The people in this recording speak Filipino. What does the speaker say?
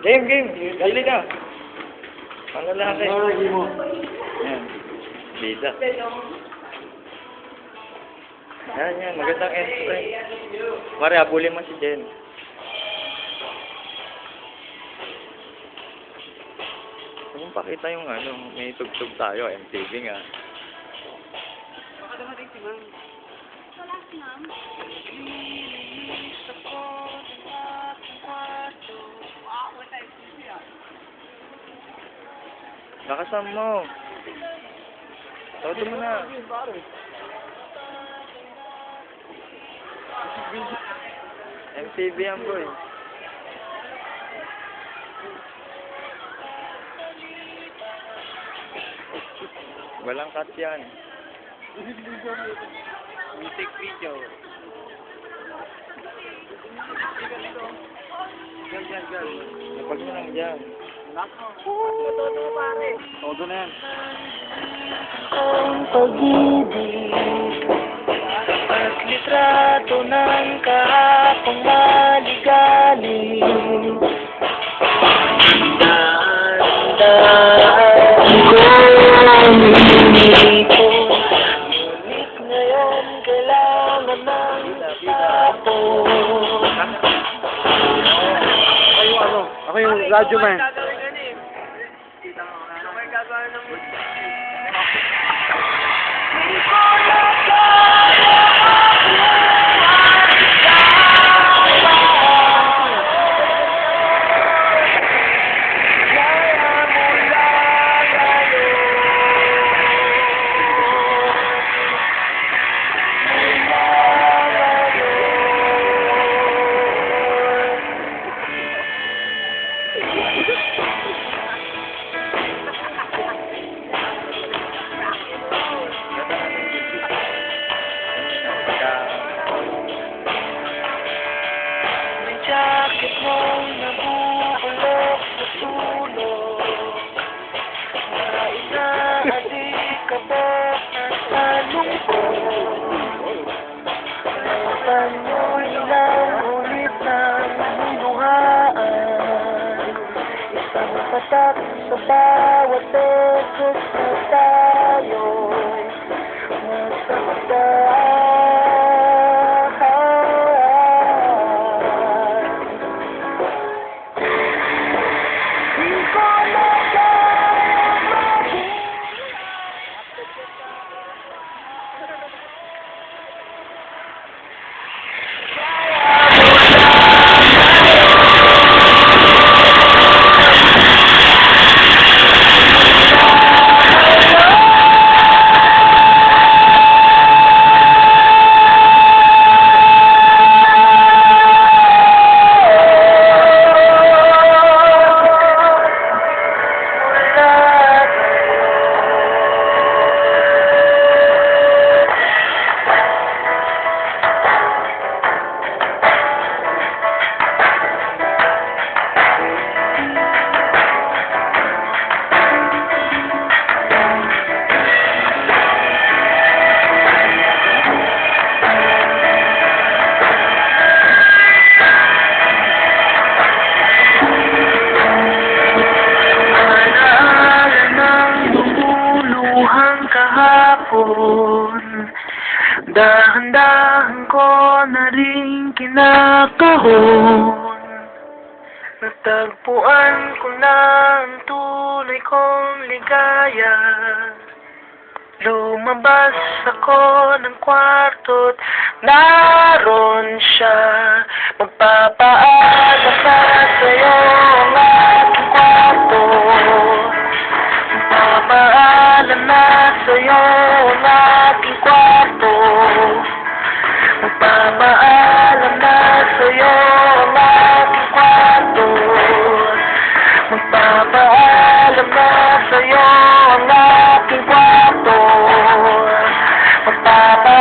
Game. Dali ka. Ang lalaki. Lagi mo. Yan. Bida. Yan. Magandang entry. Mari, abulin mo si Jen. Kung pakita yung may tugtog tayo, MTV nga. Baka dumating si Ma'am. Wala si Ma'am. Linis ako ng lahat ng kwarto. Wow, wala yung TV ah. Lakasan mo. Todo mo na. MTV yan, boy. Walang cut yan. Music video. Gan. Napag mo lang dyan. Todo pare. Todo na yan. Ang pag-ibig at litrato ng kahapong maligalig. Dahan-dahan ko umiipon, ngunit ngayon kailangan ng tapon. Ako yung radyo man. Gagawin ka na eh. Ano may gagawin ng music? Jacket mong nabubulok sa sulok, na inaalikabok sa lungkot. Laban mo ilang ulit ng hinuhaan, isang patak sa bawat beses na tayo'y masaktan. Dahan-dahan ko na rin kinakahon, natagpuan ko na ang tunay kong ligaya. Lumabas ako ng kwarto't naroon siya. Magpapaalam na sa'yo ang aking kwarto. Magpapaalam na sa'yo ang aking kwarto. Magpapaalam na sa'yo ang aking kwarto. Magpapaalam na sa'yo ang aking kwarto. Magpapaalam